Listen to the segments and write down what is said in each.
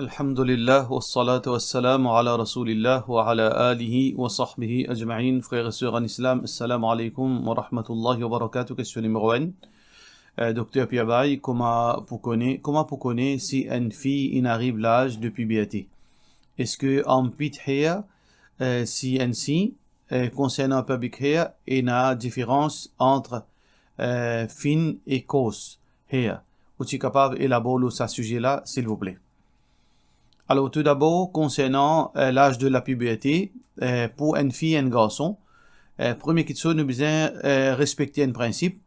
Alhamdulillah, wassalatu wassalamu ala rasulillah wa ala alihi wa sahbihi ajma'in. Frères et sœurs en islam, assalamu alaikum wa rahmatullahi wa barakatuh. Question numéro 1. Docteur Piabaye, comment vous connaissez si une fille arrive l'âge de puberté? Est-ce que en pit hair, si ainsi, concernant public hair, il y a différence entre fin et coarse hair? Vous êtes capable d'élaborer ce sujet-là, s'il vous plaît? Alors, tout d'abord, concernant l'âge de la puberté, pour une fille et un garçon, première question, nous devons respecter un principe.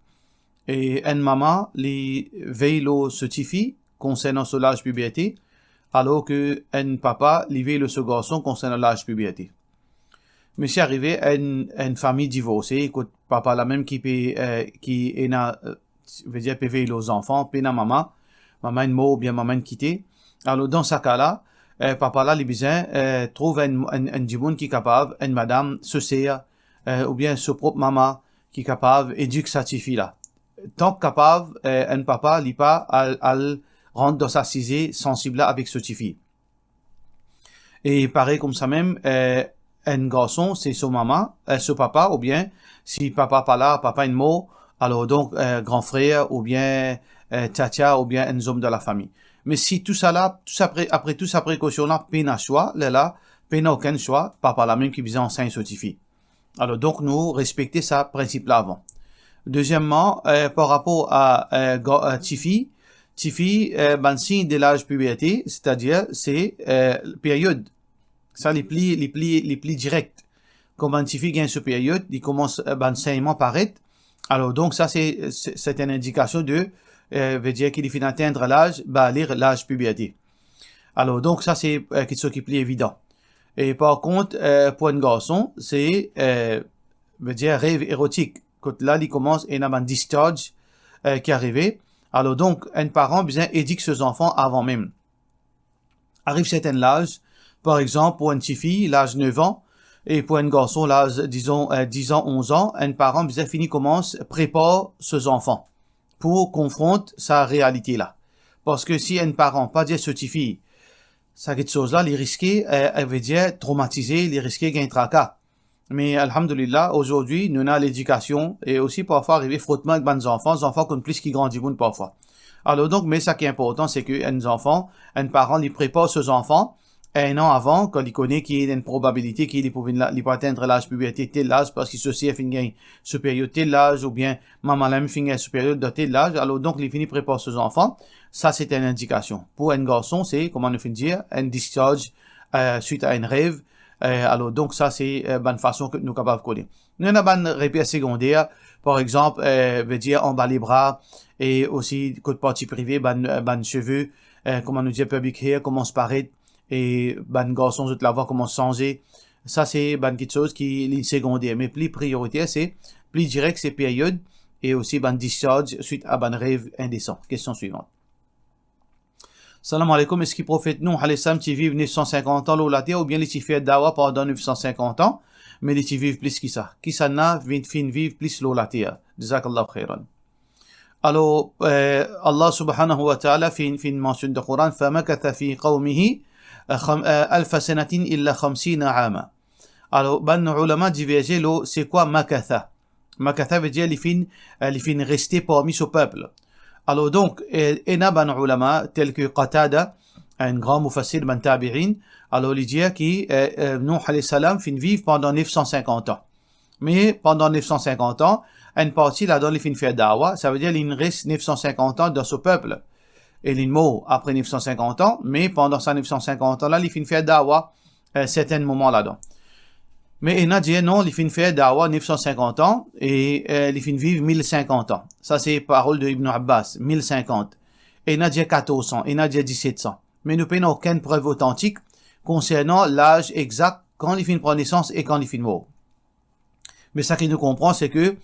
Et une maman les veille le certifie concernant ce l'âge puberté, alors que un papa les veille ce garçon concernant l'âge puberté. Mais c'est arrivé à une famille divorcée, que papa la même qui est veut dire peut veiller aux enfants, puis maman une mort ou bien maman quitté. Alors dans ce cas-là, papa là, les besoins trouve un dimoun qui est capable, une madame, ce sert, ou bien ce propre maman qui est capable d'éduquer cette fille là. Tant capable, un papa n'est pas à rendre dans sa cisée sensible avec cette fille. Et pareil comme ça même, un garçon, c'est son maman, ce papa, ou bien si papa pas là, papa une mot, alors donc grand frère, ou bien tata, ou bien un homme de la famille. Mais si tout ça là, après toute sa précaution là, peine à choix, là, peine à aucun choix, papa la même qui vient enseigner certifié. Alors donc nous respecter ça principe là avant. Deuxièmement, par rapport à Tifi, ben signe de l'âge puberté, c'est-à-dire c'est période. Ça les plis directs. Comme un Tifi gagne ce période, il commence ben saignement paraître. Alors donc ça c'est une indication de veut dire qu'il finit d'atteindre l'âge puberté. Alors donc ça c'est quelque chose qui est plus évident. Et par contre pour un garçon c'est veut dire rêve érotique. Quand là il commence et il y a un discharge qui est arrivé. Alors donc un parent besoin éduquer ses enfants avant même. Arrive certain âge, par exemple pour une petite fille l'âge 9 ans et pour un garçon l'âge disons 10 ans 11 ans, un parent besoin prépare ses enfants pour confronter sa réalité là. Parce que si un parent pas dire certifié, ça quelque chose là, les risquer, veut dire traumatiser, les risquer gain tracas. Mais alhamdulillah, aujourd'hui, nous avons l'éducation et aussi parfois arriver frottement avec les enfants comme plus qui grandissent parfois. Alors donc, mais ça qui est important, c'est que un parent, il prépare ses enfants un an avant, quand il connaît qu'il y a une probabilité qu'il peut atteindre l'âge puberté tel âge, parce qu'il se sait finir supérieur tel âge, ou bien maman l'aime finir supérieur de tel âge, alors donc il finit préparer ses enfants. Ça, c'est une indication. Pour un garçon, c'est, comment on finit dire, un discharge suite à un rêve. Alors donc ça, c'est bonne façon que nous sommes capables de connaître. Nous avons une répète secondaire, par exemple, veut dire en bas les bras, et aussi côté partie privée, ban cheveux, comment nous dire public hair, comment se paraît, et ban garçon je te la voir comment changer. Ça c'est ban quelque chose qui est secondaire, mais plus prioritaire c'est plus direct c'est période et aussi ban discharge suite à ban rêve indécent. Question suivante. Salam alaikum, est-ce qu'il prophète nous alayhi salam qui vivent 950 ans la terre ou bien les qui fait dawa pendant 950 ans mais les qui vivent plus que ça qui ça n'a fin vivre plus la terre. Jazakallah khairan. Alors Allah subhanahu wa ta'ala fin mention de Coran famakatha fi qawmihi alf sanatin illa 50 ama. Alors ban ulama divergé c'est quoi makatha? Makatha veut dire les fins rester parmi ce peuple. Alors donc ena ban ulama tel que Qatada, un grand mufassir ban tabi'in, alors il dit que Nuh alayhi salam fin vivre pendant 950 ans. Mais pendant 950 ans, une partie là dans les fins faire dawa, ça veut dire qu'il reste 950 ans dans ce peuple. Et il mort après 950 ans, mais pendant ces 950 ans là, il finit faire dawa certains moments là-dedans. Mais il a dit non, il finit faire dawa 950 ans et il finit vivre 1050 ans. Ça c'est parole de Ibn Abbas, 1050. Et il a dit 1400, il a dit 1700. Mais nous n'avons aucune preuve authentique concernant l'âge exact quand il finit prendre naissance et quand il finit mort. Mais ça qui nous comprend, c'est que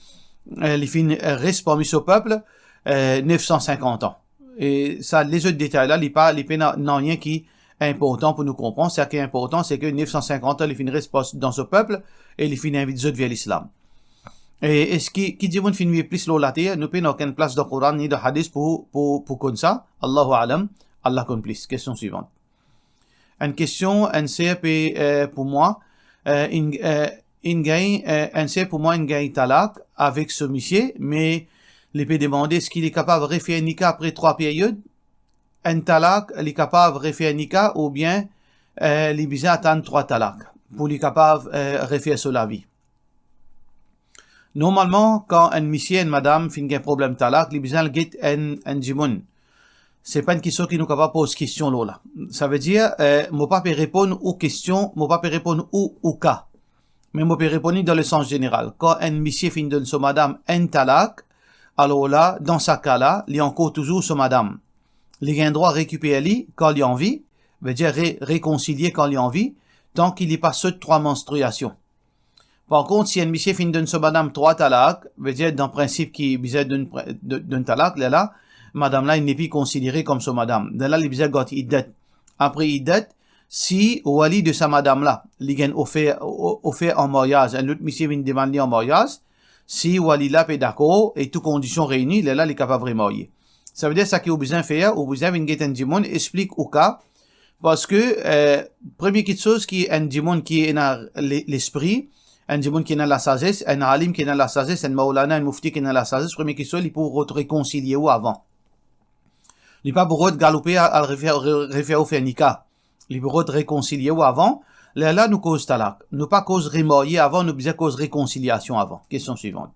il finit reste parmi ce peuple 950 ans. Et ça, les autres détails là, n'ont rien qui est important pour nous comprendre. Ce qui est important, c'est que 950 ans, il finit reste dans ce peuple et il finit invite les autres vers l'islam. Et est-ce qui dit qu'on finit plus la terre, nous n'avons aucune place de Coran ni de hadith pour comme ça. Allahu alam, Allah connaît plus. Question suivante. Une question, c'est pour moi, une gagne talak avec ce monsieur, mais il peut demander est-ce qu'il est capable de refaire un nikah après 3 périodes. Un talak, il est capable de refaire un nikah ou bien il est besoin d'attendre 3 talaks pour lui capable de refaire sur la vie. Normalement, quand un monsieur et une madame font un problème talak, il est besoin de get un jimoun. C'est pas une question qui nous capable poser question là. Ça veut dire, moi pas peut répondre aux questions, moi pas peut répondre au cas. Mais moi peux répondre dans le sens général. Quand un monsieur finit de son madame un talak, alors là, dans ce cas-là, il y a encore toujours son madame. Il a un droit à récupérer quand il a envie, veut dire réconcilier quand il a envie, tant qu'il n'est pas sur 3 menstruations. Par contre, si un monsieur finit de son madame 3 talak, veut dire dans le principe qui besoin d'un talak, là, madame là, il n'est plus considéré comme son madame. Là, il besoin de iddat. Après iddat, si au wali de sa madame là, il a offert en mariage, un autre monsieur vient demander en mariage, si wali là est d'accord et toutes conditions réunies, là, il est capable de marier. Ça veut dire ça qu'il a besoin de faire, ou besoin de get un dimon explique au cas, parce que première chose qui est un dimon qui est dans l'esprit, un dimon qui est dans la sagesse, un alim qui est dans la sagesse, un maulana, un mufti qui est dans la sagesse, première question, il peut te réconcilier ou avant. Il n'est pas pour te galoper à refaire au faire nikah. Il peut te réconcilier ou avant. Là, nous cause talak. Nous pas cause remarier avant, nous besoin cause réconciliation avant. Question suivante.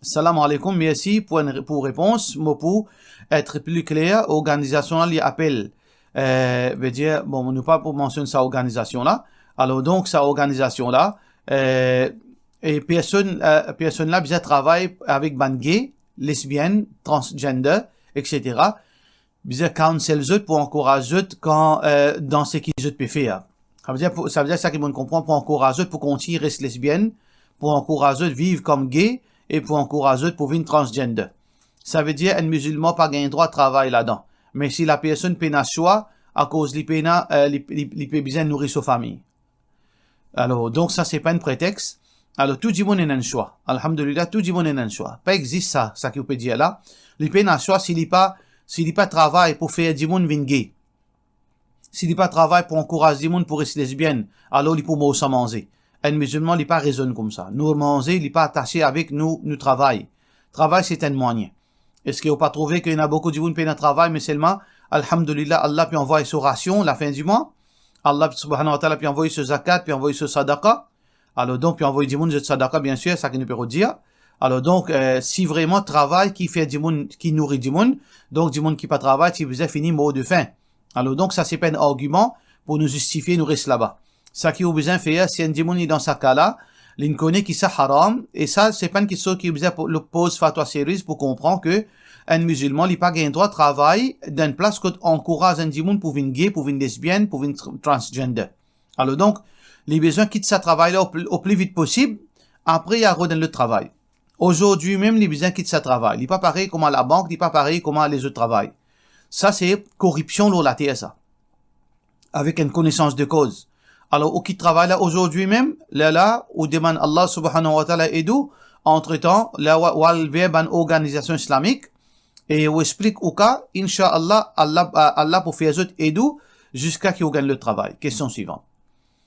Salam alaikum, merci pour réponse. Moi, pour être plus clair, organisation là, appelle, veut dire, bon, nous pas pour mentionner sa organisation là. Alors, donc, sa organisation là, et personne là, besoin travailler avec ban gay, lesbienne, transgender, etc. Besoin counsel eux pour encourager eux quand, dans ce qu'ils eux peuvent faire. Ça veut dire ça qu'ils vont comprendre pour encourager eux pour continuer rester lesbienne, pour encourager eux vivre comme gay, et pour encourager eux pour vivre transgender. Ça veut dire un musulman pas gagner droit de travail là-dedans. Mais si la personne peut n'a choix, à cause il peut besoin nourrir sa famille. Alors, donc ça c'est pas un prétexte. Alors, tout le monde a un choix. Alhamdulillah, tout le monde a un choix. Pas existe ça qu'il peut dire là. Il peut n'a choix s'il n'est pas travail pour faire du monde vin gay. S'il n'est pas travail pour encourager du monde pour rester lesbienne, alors il peut manger. Un musulman n'est pas raisonne comme ça. Nous manger, il n'est pas attaché avec nous travail. Travail, c'est un moyen. Est-ce qu'il n'a pas trouvé qu'il y en a beaucoup de gens qui peuvent travail, mais seulement, alhamdulillah, Allah peut envoyer sa ration la fin du mois. Allah subhanahu wa ta'ala peut envoyer ce zakat, peut envoyer ce sadaqa. Alors donc, peut envoyer du monde de sadaqa, bien sûr, ça qu'il ne peut pas dire. Alors donc, si vraiment travail qui fait du monde, qui nourrit du monde, donc du monde qui pas travaille, si vous avez fini mot de faim. Alors donc, ça c'est pas un argument pour nous justifier, nous rester là-bas. Ça qui est besoin de faire, si un démon est dans ce cas-là, il connaît qui ça haram, et ça, c'est pas une question qui est besoin de poser fatwa sérieuse pour comprendre que un musulman, il n'a pas un droit de travail d'une place qu'on encourage un démon pour venir gay, pour venir lesbienne, pour venir transgender. Alors donc, les besoins quittent ce travail-là au plus vite possible, après il y a redonné le travail. Aujourd'hui même, les besoins quittent ce travail. Il n'est pas pareil comme à la banque, il n'est pas pareil comme les autres travails. Ça, c'est corruption, là, la TSA. Avec une connaissance de cause. Alors, au qui travaille là aujourd'hui même, là, où demande Allah subhanahu wa ta'ala aidou, entre-temps, là, où il y a une organisation islamique, et où explique au cas, Inch'Allah, Allah pour faire autres aidou, jusqu'à qu'il gagne le travail. Question suivante.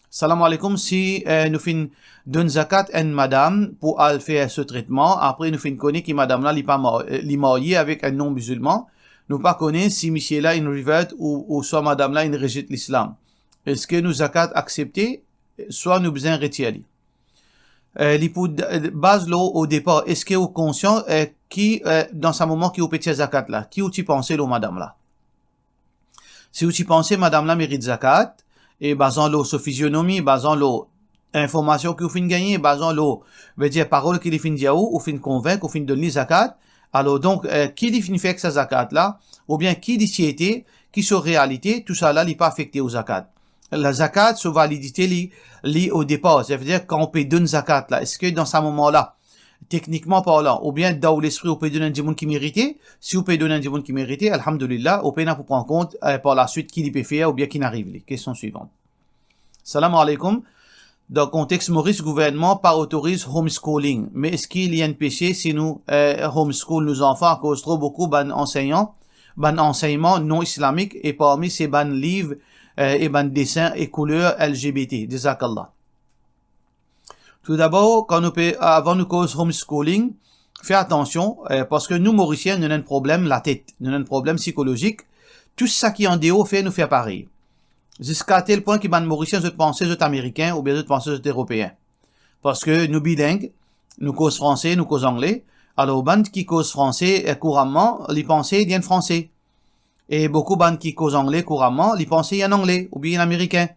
Salam alaikum, si nous fin d'un zakat à une madame pour faire ce traitement, après nous fin connaître que madame là, est mariée avec un non-musulman, nous pas connaître si monsieur là, il reverte ou soit madame là, il rejette l'islam. Est-ce que nous zakat accepté, soit nous besoin retirer. Base l'eau au départ, est-ce que vous conscient qui dans ce moment qui au petit zakat là, qui vous pensez l'eau madame là? Si vous pensez madame là mérite zakat, et basant l'eau sur physionomie, basant l'eau information que vous fin gagner, basant l'eau veut dire parole qui fin dire ou fin convaincre, ou fin donner zakat. Alors donc qui dit fin fait que sa zakat là, ou bien qui dit société, qui sur réalité, tout ça là n'est pas affecté au zakat. La zakat, sa validité li au départ. Ça veut dire quand on paye d'une zakat là, est-ce que dans ce moment-là, techniquement parlant, ou bien dans l'esprit, on peut donner un djimoun qui méritait, si on peut donner un djimoun qui méritait, alhamdulillah, on peut pour prendre en compte par la suite qui l'y peut faire ou bien qui n'arrive. Question suivante. Salam alaikum. Dans le contexte Maurice, gouvernement pas autorise homeschooling. Mais est-ce qu'il y a un péché si nous homeschool nos enfants à cause trop beaucoup d'enseignements non islamiques et parmi ces ban livres et ban dessin et couleur LGBT. Jazakallah. Tout d'abord, avant nous cause homeschooling, fais attention, parce que nous, Mauriciens, nous avons un problème la tête, nous avons un problème psychologique. Tout ça qui est en déo fait nous faire pareil. Jusqu'à tel point que les Mauriciens, je pense, sont américains ou bien je pense, sont européens. Parce que nous bilingues, nous cause français, nous cause anglais. Alors, band qui cause français couramment, les pensées viennent français. Et beaucoup band qui cause anglais couramment, les pensées en anglais ou bien en américain.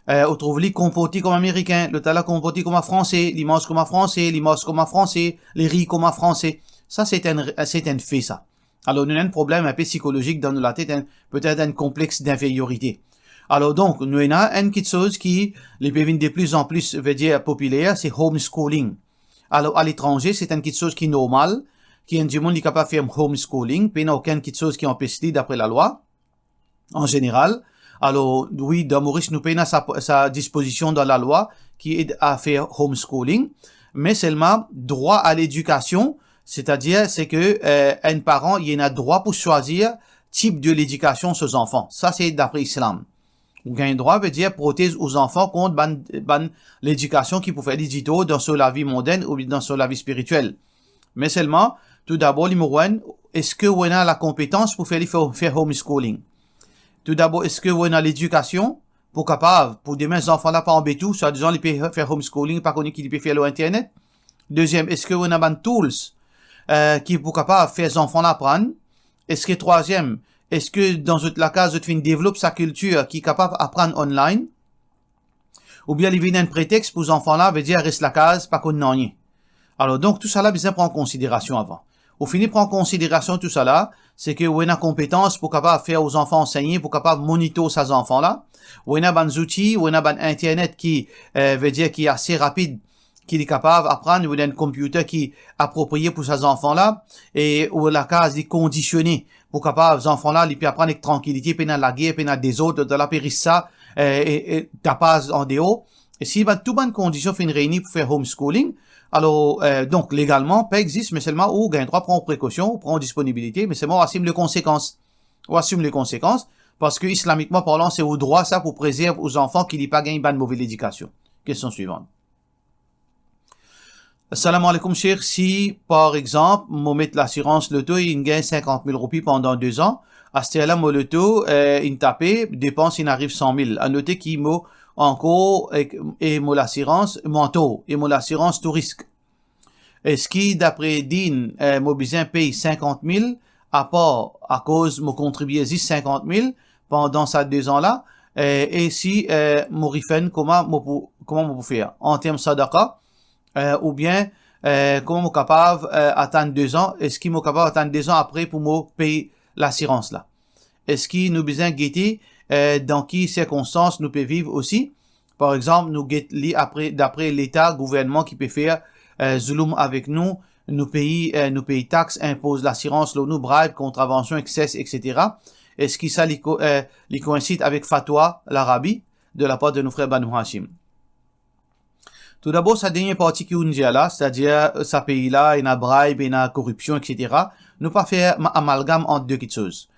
On trouve les compotis comme américains, le tala compotis comme français, les manges comme français, les mosses comme français, les riz comme français. Ça, c'est un fait, ça. Alors, nous avons un problème un peu psychologique dans la tête, peut-être un complexe d'infériorité. Alors, donc, nous avons une petite chose qui, les pévines de plus en plus, veut dire populaire, c'est homeschooling. Alors, à l'étranger, c'est une petite chose qui est normale, qui est du monde qui est capable de faire homeschooling, puis il n'y a aucune petite chose qui empêche d'après la loi, en général. Alors, oui, dans Maurice, nous payons sa disposition dans la loi qui est à faire homeschooling, mais seulement droit à l'éducation, c'est-à-dire, c'est que un parent, il a droit pour choisir type de l'éducation sur ses enfants. Ça, c'est d'après l'islam. Ou un droit veut dire protège aux enfants contre l'éducation qui peut faire digitaux dans la vie mondaine ou dans la vie spirituelle. Mais seulement, tout d'abord, est-ce que vous avez la compétence pour faire homeschooling? Tout d'abord, est-ce que vous avez l'éducation pour capable, pour demain, les enfants là pas embêtés, soit disant, ils peuvent faire homeschooling, pas qu'on qu'ils peuvent faire l'internet? Deuxième, est-ce que vous avez des tools, qui pour capable faire les enfants là apprendre? Est-ce que troisième, est-ce que dans la case, tu développes sa culture qui est capable d'apprendre online? Ou bien, il vient un prétexte pour les enfants là, veut dire, reste la case, pas qu'on n'en rien. Alors, donc, tout ça là, bien prendre en considération avant. Au fini, prendre en considération tout ça là, c'est que vous avez une compétence pour capable faire aux enfants enseigner, pour capable monitorer ces enfants là. Vous avez des outils, vous avez un internet qui, veut dire, qui est assez rapide, qui est capable d'apprendre, vous avez un computer qui est approprié pour ces enfants là, et où la case est conditionnée pour capable, ces enfants là, ils peuvent apprendre avec tranquillité, puis dans la guerre, puis dans des autres, de la périssa, et tapage en déo. Et si, tout bonne condition fait une réunion pour faire homeschooling, alors, donc, légalement, pas existe, mais seulement, ou, gain droit, prend précaution, prend disponibilité, mais seulement, on assume les conséquences. On assume les conséquences, parce que, islamiquement parlant, c'est au droit, ça, pour préserver aux enfants qui n'ont pas gagné une mauvaise éducation. Question suivante. Assalamu alaikum, cher. Si, par exemple, moi mettre l'assurance l'auto, il gagne 50 000 roupies pendant 2 ans, à ce là moi l'auto, il tapé, dépense, il arrive 100 000. À noter qu'il m'a encore, et moi l'assurance, manteau, et moi l'assurance tout risque. Est-ce qui, d'après Dean, moi besoin paye 50 000, à part, à cause, moi contribuer 50 000 pendant ces 2 ans-là, et si, moi rifen, comment moi faire? En termes sadaqa, ou bien, comment moi capable, attendre 2 ans? Est-ce qu'il moi capable attendre 2 ans après pour moi payer l'assurance là? Est-ce qu'il nous besoin guetter, dans quelles circonstances nous peut vivre aussi? Par exemple, nous guetter d'après l'État, gouvernement qui peut faire, zulum avec nous pays taxes, impose l'assurance, nous bribe, contravention, excès, etc. Est-ce que ça les coïncide avec fatwa, l'Arabie, de la part de nos frères Banu Hashim? Tout d'abord, sa dernière partie qui est là, c'est-à-dire, sa pays-là, il y a bribe, il y a corruption, etc. Nous pas faire amalgame entre deux petites choses.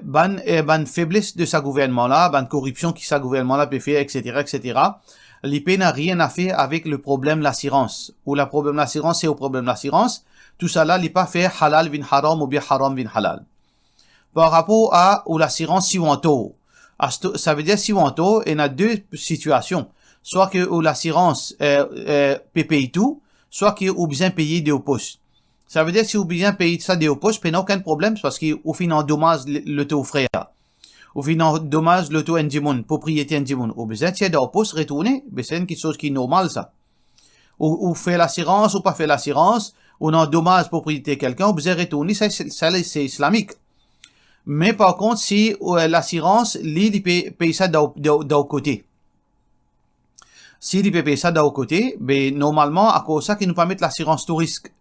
Ban faiblesse de sa gouvernement-là, ban corruption qui sa gouvernement-là peut faire, etc., etc. L'IP n'a rien à faire avec le problème de l'assurance. Ou le problème de l'assurance, c'est au problème de l'assurance. Tout ça là, l'IP pas fait halal vin haram ou bien haram vin halal. Par rapport à ou l'assurance siwanto. Ça veut dire siwanto, il y a deux situations. Soit que ou l'assurance peut payer tout, soit que ou besoin payer des postes. Ça veut dire si vous besoin payer ça des postes, il n'y a aucun problème parce qu'au final dommage l'auto frère. Au final dommage l'auto indimoun, propriété indimoun. Au besoin tiens des postes retourner, mais c'est quelque chose qui est normal ça. Ou fait l'assurance ou pas fait l'assurance, ou non dommage propriété quelqu'un, ou besoin retourner, ça c'est islamique. Mais par contre si l'assurance il paye ça d'un côté. Si il paye ça d'un côté, ben normalement à cause ça qui nous permet l'assurance tout risque.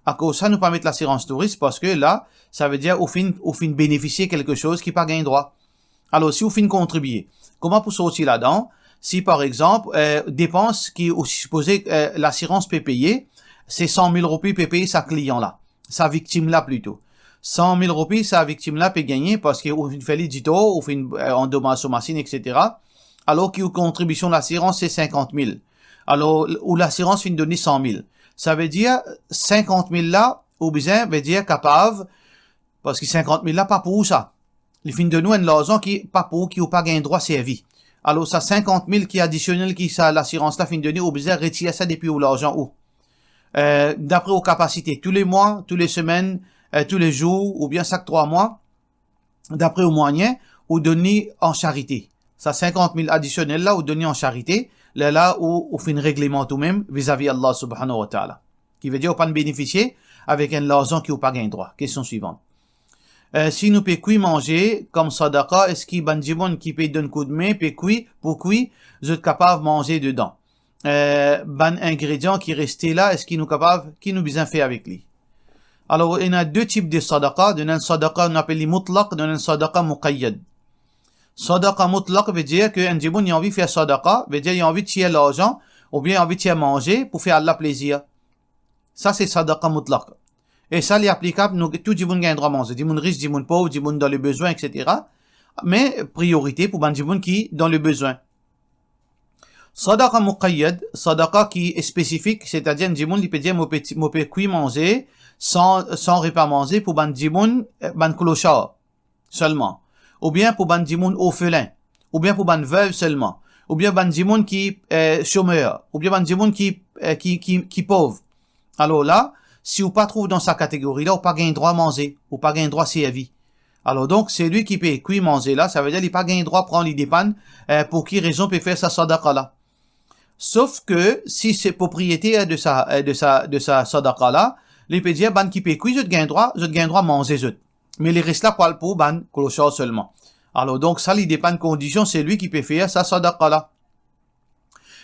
À cause ça nous permet l'assurance tout risque parce que là, ça veut dire au fin bénéficier quelque chose qui pas gain droit. Alors si au fin contribuer, comment pour sortir là-dedans? Si par exemple dépenses qui aussi supposé l'assurance peut payer, c'est 100 000 roupies peut payer sa client là, sa victime là plutôt. 100 000 roupies, sa victime-là peut gagner parce qu'il fait l'édito, ou fait une endommage aux machines, etc. Alors qu'une contribution d'assurance, c'est 50 000. Alors, où l'assurance finit de donner 100 000. Ça veut dire, 50 000 là, ou bien, veut dire capable, parce que 50 000 là, pas pour ça. Il finit de nous un l'argent qui, pas pour, qui ou pas gain droit servi. Alors, ça 50 000 qui est additionnel, qui ça, l'assurance là finit de donner, ou bien, retirer ça depuis où l'argent où. D'après aux capacités, tous les mois, tous les semaines, tous les jours, ou bien chaque 3 mois, d'après aux moyens, ou donner en charité. Ça 50 000 additionnels là, ou donner en charité, là où on fait un règlement tout même, vis-à-vis Allah subhanahu wa ta'ala. Qui veut dire, on pas bénéficier avec un l'argent qui ou pas gain droit. Question suivante. Si nous peut cuire manger, comme sadaqa, est-ce qu'il y a des gens qui peut donner un coup de main, peut cuire, pour cuire, vous êtes capable de manger dedans. Ban ingrédient qui restait là, est-ce qu'il nous capable, qui nous besoin faire avec lui? Alors, il y a deux types de sadaqa. Il y a un sadaqa, on appelle les mutlaq, il y a un sadaqa muqayyad. Sadaqa mutlaq veut dire que un djiboun, il a envie de faire sadaqa, veut dire il a envie de tirer l'argent, ou bien il a envie de tirer manger pour faire Allah plaisir. Ça, c'est sadaqa mutlaq. Et ça, il est applicable, nous, tout djiboun gagne droit à manger. Djiboun riche, djiboun pauvre, djiboun dans le besoin, etc. Mais, priorité pour un djiboun qui dans le besoin. Sadaqa muqayyad, sadaqa qui est spécifique, c'est-à-dire un djiboun, il peut dire, moi peut cuire manger, sans repas manger pour ban djiboun, ban clochard, seulement. Ou bien pour ban djiboun orphelin. Ou bien pour ban veuve seulement. Ou bien ban djiboun qui chômeur. Ou bien ban djiboun qui pauvre. Alors là, si vous pas trouve dans sa catégorie là, vous pas gain droit à manger, ou pas gain droit à servi. Alors donc, c'est lui qui peut cuire manger là, ça veut dire qu'il pas gain droit à prendre les dépannes, pour qui raison peut faire sa sadaqa là. Sauf que, si c'est propriété de sa sadaqa là, les peut dire, ban qui peut cuire, je gain droit à manger, mais les restes là, pour ban clochard seulement. Alors donc, ça, il dépend de conditions, c'est lui qui peut faire sa sadaqa là.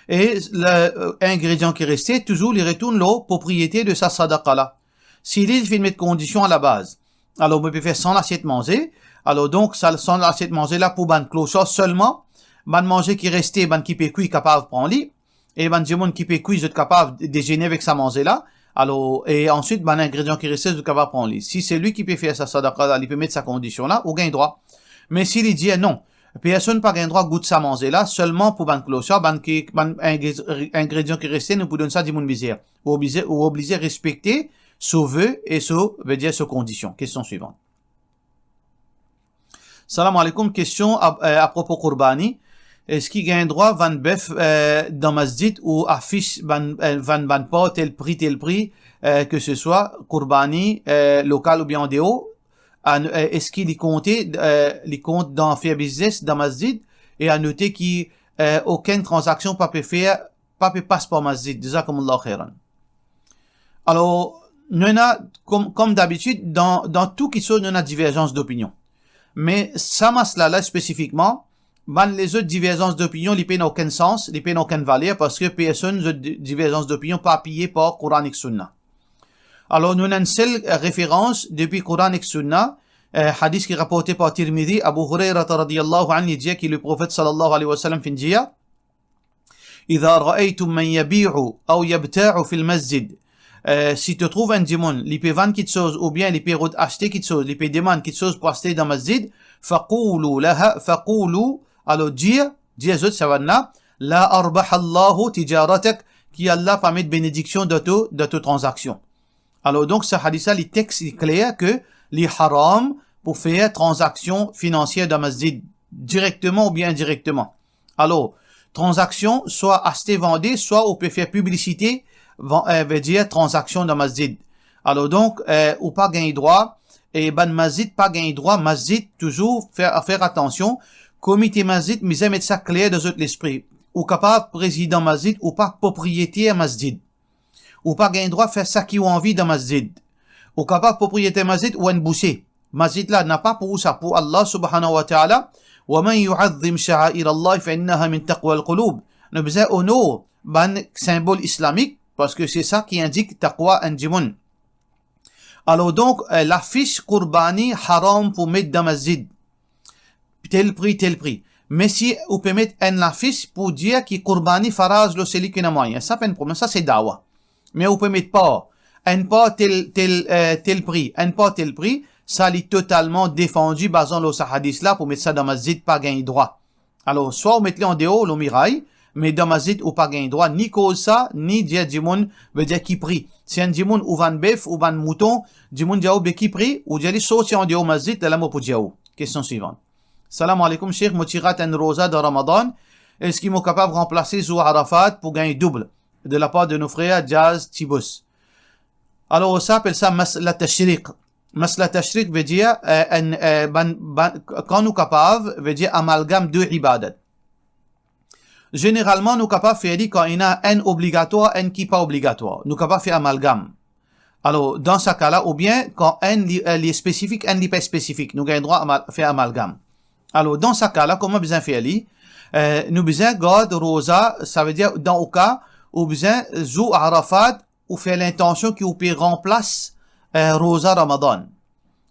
Et l'ingrédient qui restait, toujours, il retourne l'eau, propriété de sa sadaqa là. S'il est fait mettre condition à la base, alors on peut faire 100 assiettes manger, alors donc, ça, 100 assiettes manger là, pour ban clochard seulement, ban manger qui restait, ban qui peut cuire, capable de prendre lit, et ban djimoun qui peut cuire, est capable de déjeuner avec sa manger là, alors, et ensuite, ban ingrédient qui restait, est capable de prendre lit. Si c'est lui qui peut faire sa sadaqa là, il peut mettre sa condition là, ou gain droit. Mais s'il dit non, personne n'a pas gain droit goûter sa manger là, seulement pour ban clochard, ban ingrédient qui restait, nous pouvons donner ça djimoun misère. Ou obligé respecter ce vœu et veut dire ce condition. Question suivante. Salam alaikum, question à propos Qurbani. Est-ce qu'il gagne droit van bœuf dans masjid ou affiche van pas tel prix, que ce soit Qurbani local ou bien en dehors? Est-ce qu'il y compte dans faire business dans masjid et à noter qu'aucune transaction pas peut faire, pas peut passer par masjid. Jazakumullah khairan. Alors, nous comme d'habitude, dans tout qui soit, nous avons divergence d'opinion. Mais ça masla-là spécifiquement, les autres divergences d'opinion, ils n'ont aucun sens, ils n'ont aucune valeur parce que personne, les autres divergences d'opinion, pas appuyées par Coran et Sunna. Alors, nous avons une seule référence depuis Coran et Sunna, hadith qui est rapporté par Tirmidhi, Abu Hurairah radiyallahu anhu, il dit que le prophète sallallahu alayhi wa sallam fin dit, إذا رأيتم من يبيع أو يبتاع في المسجد. Si tu trouves un djimoun, il peut vendre quelque chose, ou bien il peut acheter quelque chose, il peut demander quelque chose pour acheter dans le masjid, فقولوا لها, فقولوا, alors dire ça va là, la arbah Allahu tijaratak, qui Allah permet de bénédiction de toute transaction. Alors donc, ce hadith-là, le texte est clair que les haram pour faire transaction financière dans le masjid, directement ou bien indirectement. Alors, transaction, soit acheter, vendre, soit on peut faire publicité, veut dire transaction dans masjid. Alors donc, ou pas gagner droit, et ban masjid pas gagner droit, masjid toujours faire attention, comité masjid, mais mettre ça clair dans l'esprit, ou capable président masjid, ou pas propriétaire masjid, ou pas gagner droit faire ça qui ont envie dans masjid, ou capable propriétaire masjid ou un boucher. Masjid là n'a pas pour ça, pour Allah subhanahu wa ta'ala, وَمَنْ يُعَظِّمْ شَعَائِرَ اللَّهِ فَإِنَّهَا مِنْ تَقْوَى الْقُلُوبِ. Nous besoin honor ban symbole islamique parce que c'est ça qui indique taqwa un djimoun. Alors donc l'affiche Qurbani haram pour mettre dans masjid. Tel prix. Mais si on peut mettre une affiche pour dire que Qurbani faraj le celui qui n'a moyen, ça pas un problème, ça c'est dawa. Mais on peut mettre pas un pas tel prix, ça est totalement défendu, basant le hadith là, pour mettre ça dans masjid, pas gagner droit. Alors, soit on met en dehors, le mirail, mais dans masjid ou pas gagner droit, ni cause ça, ni dire djimoun, veut dire qui prie. Si un djimoun ou van bœuf ou van mouton, djimoun diaou be qui prie, ou diali sorti en dehors masjid, de la mot pour diaou. Question suivante. Salam alaikum, cheikh, motirat en rosa de Ramadan. Est-ce qu'ils sont capables de remplacer Zou Arafat pour gagner double de la part de nos frères Jazz Tibus? Alors, ça appelle ça Masla Tashriq. Masla Tashriq veut dire, quand nous capables, veut dire amalgame de ibadat. Généralement, nous capables de faire quand il y a un obligatoire, un qui pas obligatoire. Nous capables de faire amalgame. Alors, dans ce cas-là, ou bien, quand un est spécifique, un n'est pas spécifique, nous gagnons droit à faire amalgame. Alors, dans ce cas-là, comment besoin faire nous besoin garde rosa, ça veut dire, dans au cas, ou besoin Zou Arafat, ou faire l'intention qui ou peut remplace, rosa Ramadan.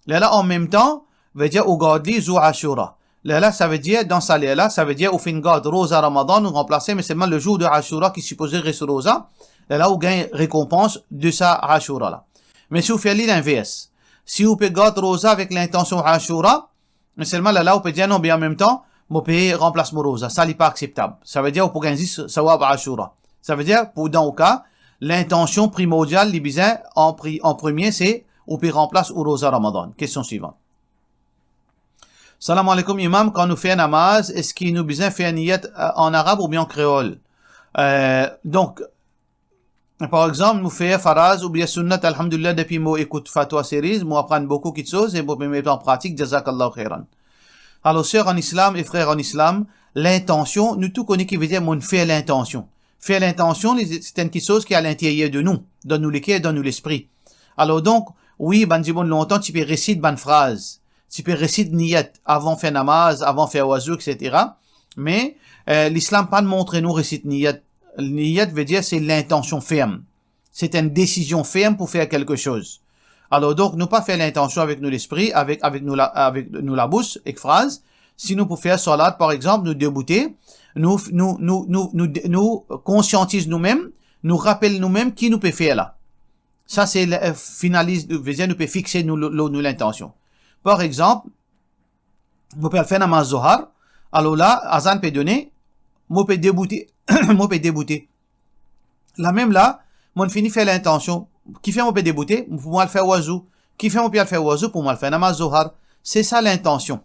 Là, en même temps, veut dire, ou garde li Zou Ashura. Là, ça veut dire, dans ça là, ça veut dire, ou fait une garde rosa Ramadan, ou remplacer, mais seulement le jour de Ashura qui supposé rester rosa. Là, vous gagnez récompense de ça Ashura là. Mais si vous faites l'inverse, si vous pouvez garder rosa avec l'intention Ashura, mais seulement là, vous pouvez dire non, bien en même temps, vous pouvez remplacer mon rosa. Ça n'est pas acceptable. Ça veut dire, vous pouvez gagner sawab Ashura. Ça veut dire, pour dans le cas, l'intention primordiale, les bizarres, en premier, c'est, vous pouvez remplacer au rosa Ramadan. Question suivante. Salam alaikum imam, quand nous faisons un namaz, est-ce qu'il nous besoin faire un niyat en arabe ou bien en créole? Donc, par exemple, nous faisons faraz ou bien sunnat, alhamdulillah, depuis moi écoute fatwa series, moi apprendre beaucoup de choses et moi mettre en pratique, jazakallahu khairan. Alors, sœurs en islam et frères en islam, l'intention, nous tout connaissons qui veut dire, on fait l'intention. Faire l'intention, c'est une chose qui est à l'intérieur de nous, donne-nous le cœur, donne-nous l'esprit. Alors donc, oui, ban djibon longtemps, tu peux réciter ban phrase, tu peux réciter niyat avant faire namaz, avant faire oiseau, etc. Mais, l'islam pas de montrer nous réciter niyat. Niyat veut dire c'est l'intention ferme. C'est une décision ferme pour faire quelque chose. Alors donc, nous pas faire l'intention avec nous l'esprit, avec nous la bouche, avec phrase. Si nous pour faire salat, par exemple, nous débouter, nous conscientise nous-mêmes, nous rappelle nous-mêmes qui nous peut faire là. Ça c'est finalise, veut dire nous peut fixer nous l'intention. Par exemple, nous peut faire namaz zohar. Alors là, azan peut donner, moi peut débouter. Moi peut débouter. La même là, moi fini faire l'intention. Qui fait moi peut débouter, pour moi le faire oiseau. Qui fait moi peut le faire oiseau, pour moi le faire namaz zohar. C'est ça l'intention.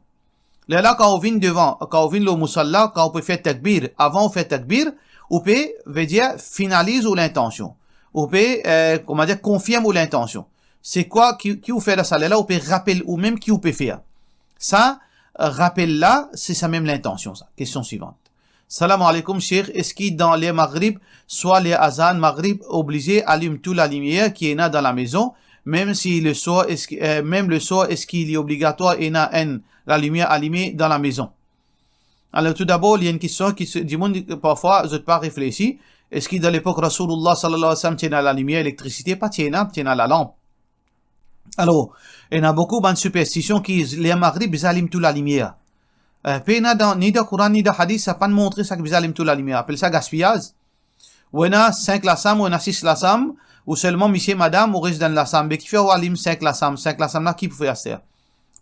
Là, quand on vient devant, quand on vient le musalla, quand on peut faire takbir, avant on fait takbir, on peut, veut dire, finalise ou l'intention. On peut, comment dire, confirme ou l'intention. C'est quoi, qui vous fait la salle là, on peut rappeler ou même qui vous peut faire. Ça, rappel là, c'est ça même l'intention, ça. Question suivante. Salam alaikum, cheikh. Est-ce qu'il dans les maghrib, soit les azan maghrib obligés, allument toute la lumière qui est là dans la maison, même si le soir, est-ce qu'il est obligatoire et la lumière allumée dans la maison? Alors tout d'abord, il y a une question qui se dit, parfois, je n'ai pas réfléchi. Est-ce qu'il dans l'époque Rasulullah sallallahu alayhi wa sallam tient la lumière, l'électricité, pas tient la lampe? Alors, il y a beaucoup de superstitions qui, les maghrib, ils allument toute la lumière. Ni de Coran ni de Hadith, ça pas montré ça que vous allez toute la lumière. Appelle ça gaspillage. Ou on a 5 lassam, ou on a 6 lassam, ou seulement monsieur, madame, ou reste dans lassam. Mais qui fait ou allume 5 lassam là, qui peut faire ça?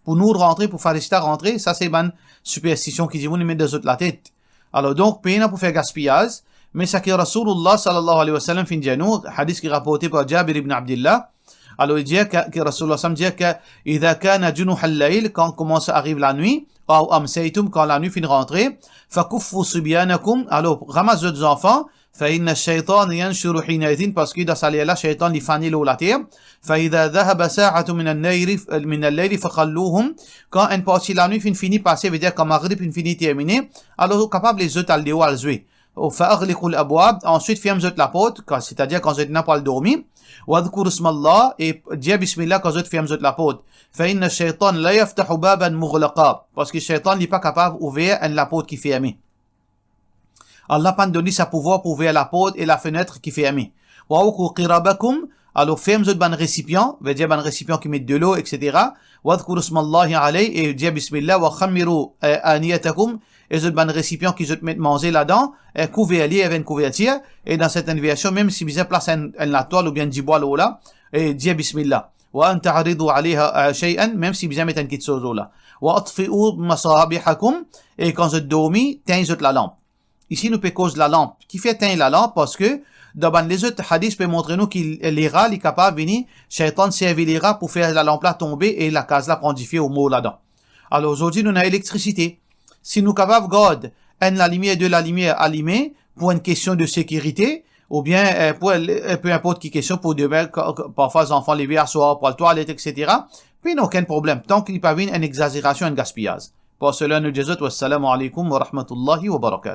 Pour nous rentrer, pour faire les rentrer, ça c'est une superstition qui dit, vous nous mettez des autres la tête. Alors donc, payez pour faire gaspillage. Mais ça que Rasulullah sallallahu alayhi wa sallam fin djanou, hadith qui est rapporté par Jabir ibn Abdillah. Alors il dit que Rasulullah sallam dit que, idha kana junuh al-layl, quand commence à arriver la nuit, ou amsaytum, quand la nuit finit rentrer, fakuffu subyanakum, alors ramasse vos enfants, fa inna shaytan yanshuru hina idhin, parce que dans sa là, shaytan li fani l'eau la terre, fa idha dhahaba sa'atu min al-layli fakhalluhum, quand une partie la nuit finit passer, veut dire quand maghrib finit terminé, alors capable les autres al déo al jouer. فأغلقوا الأبواب, ensuite ferme la porte, c'est-à-dire quand vous n'avez pas le dormir, واذكروا اسم الله, et dis bismillah quand vous ferme la porte. فإن الشيطان لا يفتح بابا مغلقا, parce que le shaitan n'est pas capable d'ouvrir la porte qui est fermée. Allah n'a pas donné sa pouvoir pour ouvrir la porte et la fenêtre qui est fermée. وأوقوا قرابكم, alors ferme ban récipient, veut dire ban récipient qui met de l'eau, etc. واذكروا اسم الله عليه, et dis bismillah, وخمروا آنيتكم, et les ban récipients qui se mettent manger là-dedans, couverts avec une couverture, et dans certaines versions, même si vous avez placé la toile ou bien du bois là, et dis bismillah. وأن تعرضوا عليها شيئا, même si vous mettez une petite chose là. وأطفئوا مصابيحكم, et quand vous dormez, teins la lampe. Ici, nous pouvons cause la lampe. Qui fait teindre la lampe? Parce que dans les autres hadiths peut montrer nous que les rats, les capables de venir, Shaitan servir les rats pour faire la lampe là tomber et la case là prondifier au mot là-dedans. Alors aujourd'hui, nous avons l'électricité. Si nous sommes capables de garder la lumière de la lumière allumée pour une question de sécurité, ou bien pour peu importe qui question, pour demain, parfois les enfants lever à soir, pour le toilette, etc., puis il n'y a aucun problème. Tant qu'il n'y a pas une exagération, un gaspillage. Pour cela, nous disons, wassalamu alaikum wa rahmatullahi wa barakatuh.